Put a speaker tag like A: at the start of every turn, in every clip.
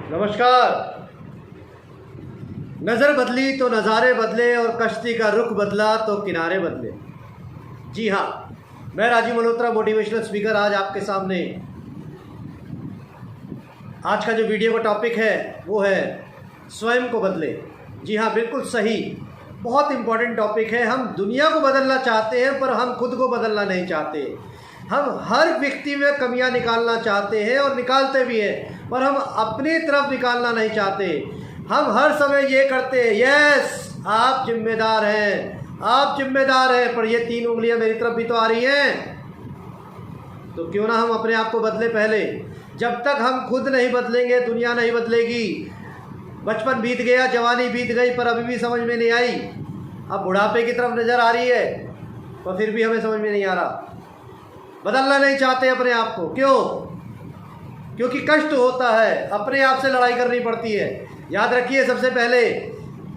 A: नमस्कार। नज़र बदली तो नज़ारे बदले और कश्ती का रुख बदला तो किनारे बदले। जी हाँ, मैं राजीव मल्होत्रा मोटिवेशनल स्पीकर आज आपके सामने। आज का जो वीडियो का टॉपिक है वो है स्वयं को बदले। जी हाँ, बिल्कुल सही, बहुत इम्पोर्टेंट टॉपिक है। हम दुनिया को बदलना चाहते हैं पर हम खुद को बदलना नहीं चाहते। हम हर व्यक्ति में कमियां निकालना चाहते हैं और निकालते भी हैं, पर हम अपनी तरफ निकालना नहीं चाहते। हम हर समय ये करते हैं, यस आप जिम्मेदार हैं, आप जिम्मेदार हैं, पर ये 3 उंगलियां मेरी तरफ भी तो आ रही हैं। तो क्यों ना हम अपने आप को बदले पहले। जब तक हम खुद नहीं बदलेंगे दुनिया नहीं बदलेगी। बचपन बीत गया, जवानी बीत गई, पर अभी भी समझ में नहीं आई। अब बुढ़ापे की तरफ नज़र आ रही है, पर फिर भी हमें समझ में नहीं आ रहा। बदलना नहीं चाहते अपने आप को। क्यों? क्योंकि कष्ट होता है, अपने आप से लड़ाई करनी पड़ती है। याद रखिए, सबसे पहले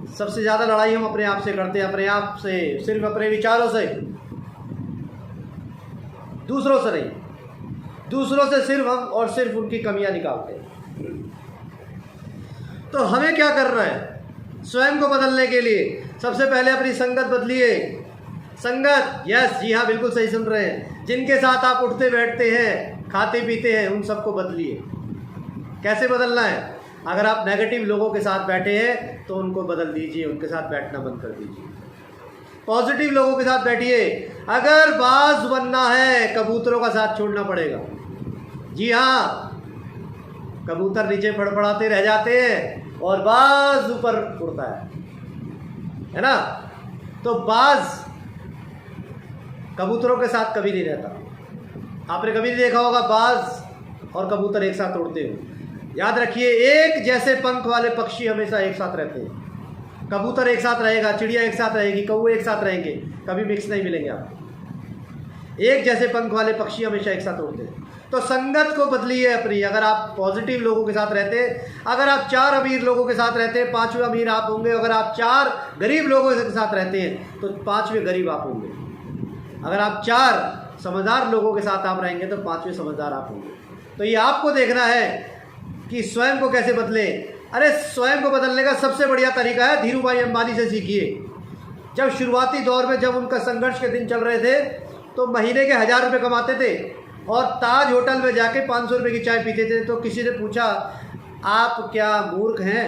A: सबसे ज़्यादा लड़ाई हम अपने आप से करते हैं, अपने आप से, सिर्फ अपने विचारों से, दूसरों से नहीं। दूसरों से सिर्फ हम और सिर्फ उनकी कमियां निकालते हैं। तो हमें क्या करना है स्वयं को बदलने के लिए? सबसे पहले अपनी संगत बदलिए। संगत, यस, जी हाँ, बिल्कुल सही सुन रहे हैं। जिनके साथ आप उठते बैठते हैं, खाते पीते हैं, उन सबको बदलिए। कैसे बदलना है? अगर आप नेगेटिव लोगों के साथ बैठे हैं तो उनको बदल दीजिए, उनके साथ बैठना बंद कर दीजिए। पॉजिटिव लोगों के साथ बैठिए। अगर बाज बनना है, कबूतरों का साथ छोड़ना पड़ेगा। जी हाँ, कबूतर नीचे फड़फड़ाते रह जाते हैं और बाज ऊपर उड़ता है ना? तो बाज कबूतरों के साथ कभी नहीं रहता। आपने कभी नहीं देखा होगा बाज और कबूतर एक साथ उड़ते हो। याद रखिए, एक जैसे पंख वाले पक्षी हमेशा एक साथ रहते हैं। कबूतर एक साथ रहेगा, चिड़िया एक साथ रहेगी, कौवे एक साथ रहेंगे, कभी मिक्स नहीं मिलेंगे आपको। एक जैसे पंख वाले पक्षी हमेशा एक साथ उड़ते हैं। तो संगत को बदलिए अपनी। अगर आप पॉजिटिव लोगों के साथ रहते, अगर आप 4 अमीर लोगों के साथ रहते हैं, 5वें अमीर आप होंगे। अगर आप 4 गरीब लोगों के साथ रहते हैं तो 5वें गरीब आप होंगे। अगर आप 4 समझदार लोगों के साथ आप रहेंगे तो 5वें समझदार आप होंगे। तो ये आपको देखना है कि स्वयं को कैसे बदले। अरे स्वयं को बदलने का सबसे बढ़िया तरीका है, धीरूभाई अंबानी से सीखिए। जब शुरुआती दौर में जब उनका संघर्ष के दिन चल रहे थे तो महीने के 1000 रुपये कमाते थे और ताज होटल में जाके 500 रुपये की चाय पीते थे। तो किसी ने पूछा, आप क्या मूर्ख हैं?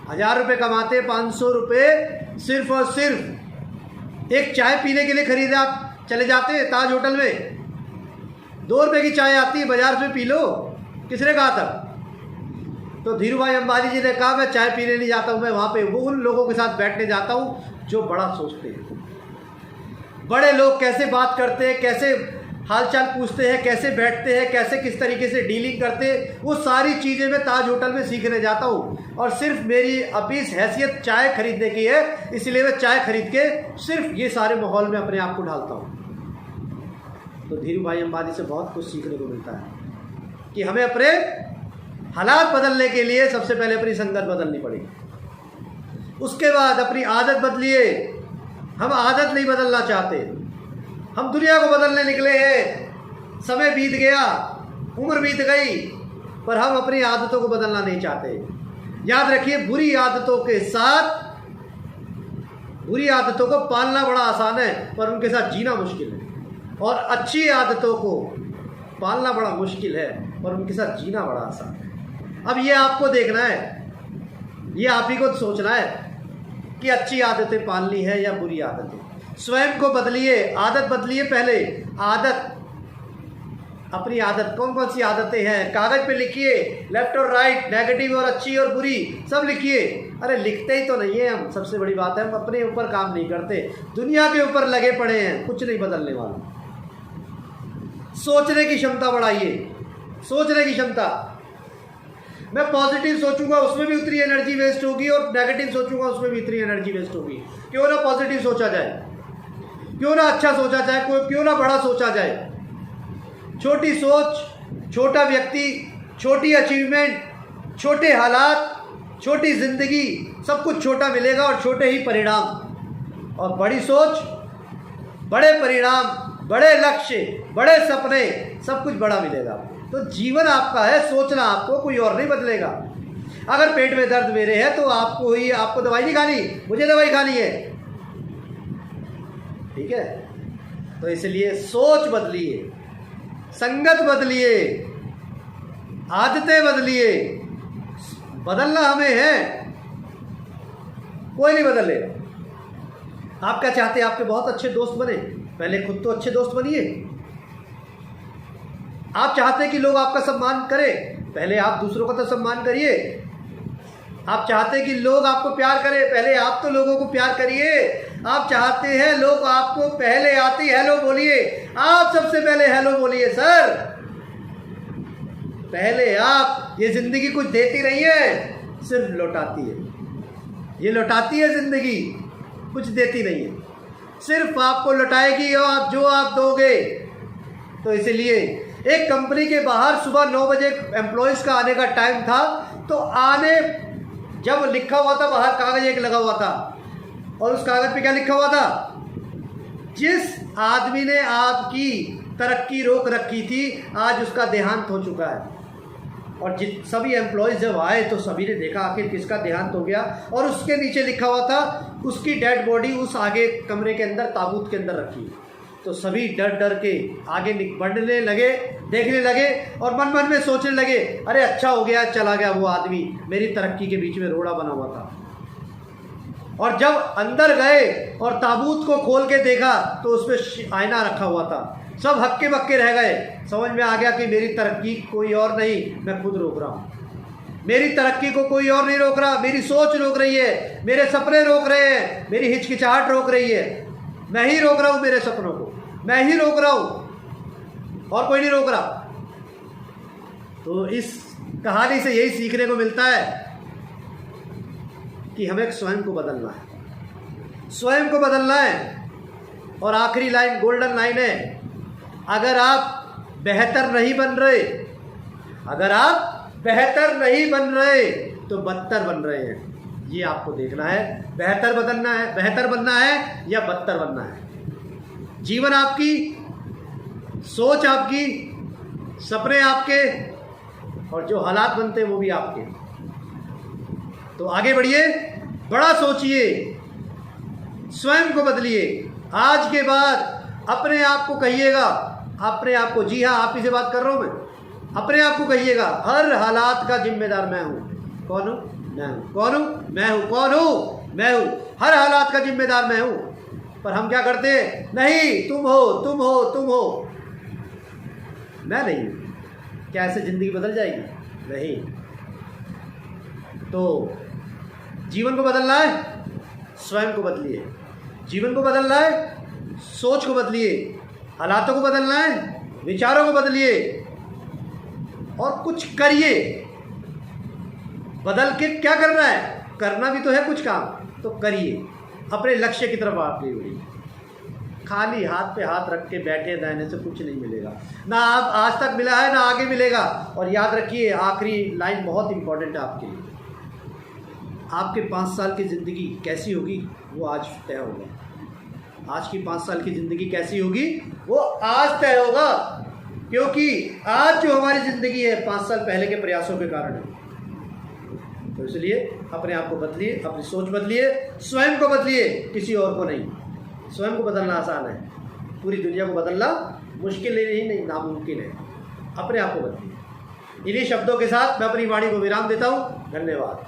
A: 1000 रुपये कमाते, 500 रुपये सिर्फ और सिर्फ एक चाय पीने के लिए खरीदे आप चले जाते हैं ताज होटल में। 2 रुपये की चाय आती है, बाजार से पी लो। किसने कहा था? तो धीरूभाई अंबानी जी ने कहा, मैं चाय पीने नहीं जाता हूँ, मैं वहाँ पे वो उन लोगों के साथ बैठने जाता हूँ जो बड़ा सोचते हैं। बड़े लोग कैसे बात करते हैं, कैसे हालचाल पूछते हैं, कैसे बैठते हैं, कैसे किस तरीके से डीलिंग करते हैं, वो सारी चीज़ें मैं ताज होटल में सीखने जाता हूँ। और सिर्फ मेरी अपीस हैसियत चाय खरीदने की है, इसलिए मैं चाय खरीद के सिर्फ ये सारे माहौल में अपने आप को ढालता हूँ। तो धीरूभाई अंबानी से बहुत कुछ सीखने को मिलता है कि हमें अपने हालात बदलने के लिए सबसे पहले अपनी संगत बदलनी पड़ेगी। उसके बाद अपनी आदत बदलिए। हम आदत नहीं बदलना चाहते, हम दुनिया को बदलने निकले हैं। समय बीत गया, उम्र बीत गई, पर हम अपनी आदतों को बदलना नहीं चाहते। याद रखिए, बुरी आदतों के साथ, बुरी आदतों को पालना बड़ा आसान है पर उनके साथ जीना मुश्किल है। और अच्छी आदतों को पालना बड़ा मुश्किल है पर उनके साथ जीना बड़ा आसान है। अब ये आपको देखना है, ये आप ही को सोचना है कि अच्छी आदतें पालनी है या बुरी आदतें। स्वयं को बदलिए, आदत बदलिए पहले। आदत, अपनी आदत, कौन कौन सी आदतें हैं कागज पे लिखिए, लेफ्ट और राइट, नेगेटिव और अच्छी और बुरी, सब लिखिए। अरे लिखते ही तो नहीं है हम, सबसे बड़ी बात है हम अपने ऊपर काम नहीं करते, दुनिया के ऊपर लगे पड़े हैं, कुछ नहीं बदलने वाला। सोचने की क्षमता बढ़ाइए, सोचने की क्षमता। मैं पॉजिटिव सोचूंगा उसमें भी उतनी एनर्जी वेस्ट होगी और नेगेटिव सोचूंगा उसमें भी उतनी एनर्जी वेस्ट होगी। क्यों ना पॉजिटिव सोचा जाए, क्यों ना अच्छा सोचा जाए, क्यों ना बड़ा सोचा जाए। छोटी सोच, छोटा व्यक्ति, छोटी अचीवमेंट, छोटे हालात, छोटी जिंदगी, सब कुछ छोटा मिलेगा और छोटे ही परिणाम। और बड़ी सोच, बड़े परिणाम, बड़े लक्ष्य, बड़े सपने, सब कुछ बड़ा मिलेगा आपको। तो जीवन आपका है, सोचना आपको, कोई और नहीं बदलेगा। अगर पेट में दर्द मेरे है तो आपको दवाई नहीं खानी, मुझे दवाई खानी है। ठीक है, तो इसलिए सोच बदलिए, संगत बदलिए, आदतें बदलिए। बदलना हमें है, कोई नहीं बदले। आप क्या चाहते हैं? आपके बहुत अच्छे दोस्त बने, पहले खुद तो अच्छे दोस्त बनिए। आप चाहते हैं कि लोग आपका सम्मान करें, पहले आप दूसरों का तो सम्मान करिए। आप चाहते हैं कि लोग आपको प्यार करें, पहले आप तो लोगों को प्यार करिए। आप चाहते हैं लोग आपको पहले आते हेलो बोलिए, आप सबसे पहले हेलो बोलिए सर, पहले आप। ये जिंदगी कुछ देती नहीं है, सिर्फ लौटाती है। ये लौटाती है जिंदगी, कुछ देती नहीं है, सिर्फ आपको लौटाएगी और जो आप दोगे। तो इसलिए एक कंपनी के बाहर सुबह 9 बजे एम्प्लॉयज़ का आने का टाइम था, तो आने जब लिखा हुआ था बाहर कागज एक लगा हुआ था, और उस कागज पे क्या लिखा हुआ था? जिस आदमी ने आपकी तरक्की रोक रखी थी, आज उसका देहांत हो चुका है। और सभी एम्प्लॉयज़ जब आए तो सभी ने देखा आखिर किसका देहांत हो गया, और उसके नीचे लिखा हुआ था उसकी डेड बॉडी उस आगे कमरे के अंदर ताबूत के अंदर रखी। तो सभी डर डर के आगे बढ़ने लगे, देखने लगे, और मन मन में सोचने लगे, अरे अच्छा हो गया चला गया वो आदमी, मेरी तरक्की के बीच में रोड़ा बना हुआ था। और जब अंदर गए और ताबूत को खोल के देखा तो उसमें आईना रखा हुआ था। सब हक्के बक्के रह गए, समझ में आ गया कि मेरी तरक्की कोई और नहीं, मैं खुद रोक रहा हूँ। मेरी तरक्की को कोई और नहीं रोक रहा, मेरी सोच रोक रही है, मेरे सपने रोक रहे हैं, मेरी हिचकिचाहट रोक रही है। मैं ही रोक रहा हूँ मेरे सपनों को, मैं ही रोक रहा हूँ, और कोई नहीं रोक रहा। तो इस कहानी से यही सीखने को मिलता है कि हमें स्वयं को बदलना है, स्वयं को बदलना है। और आखिरी लाइन, गोल्डन लाइन है, अगर आप बेहतर नहीं बन रहे, अगर आप बेहतर नहीं बन रहे तो बदतर बन रहे हैं। ये आपको देखना है, बेहतर बदलना है, बेहतर बनना है या बदतर बनना है। जीवन आपकी, सोच आपकी, सपने आपके, और जो हालात बनते हैं वो भी आपके। तो आगे बढ़िए, बड़ा सोचिए, स्वयं को बदलिए। आज के बाद अपने आप को कहिएगा, अपने आप को, जी हाँ आप ही से बात कर रहा हूँ मैं, अपने आप को कहिएगा, हर हालात का जिम्मेदार मैं हूँ। कौन हूँ? मैं हूँ। कौन हूँ? मैं हूँ। कौन हूँ? मैं हूँ। हर हालात का जिम्मेदार मैं हूँ। पर हम क्या करते हैं? नहीं, तुम हो, तुम हो, तुम हो, मैं नहीं हूँ। क्या ऐसे ज़िंदगी बदल जाएगी? नहीं। तो जीवन को बदलना है, स्वयं को बदलिए। जीवन को बदलना है, सोच को बदलिए, हालातों को बदलना है, विचारों को बदलिए, और कुछ करिए। बदल के क्या करना है? करना भी तो है कुछ काम, तो करिए, अपने लक्ष्य की तरफ आपकी बढ़िए। खाली हाथ पे हाथ रख के बैठे रहने से कुछ नहीं मिलेगा, ना आप आज तक मिला है ना आगे मिलेगा। और याद रखिए, आखिरी लाइन बहुत इंपॉर्टेंट है आपके लिए, आपके 5 साल की ज़िंदगी कैसी होगी वो आज तय होगा। आज की 5 साल की ज़िंदगी कैसी होगी वो आज तय होगा, क्योंकि आज जो हमारी ज़िंदगी है 5 साल पहले के प्रयासों के कारण है। तो इसलिए अपने आप को बदलिए, अपनी सोच बदलिए, स्वयं को बदलिए, किसी और को नहीं। स्वयं को बदलना आसान है, पूरी दुनिया को बदलना मुश्किल ही नहीं, नामुमकिन है। अपने आप को बदलिए। इन्हीं शब्दों के साथ मैं अपनी वाणी को विराम देता हूँ। धन्यवाद।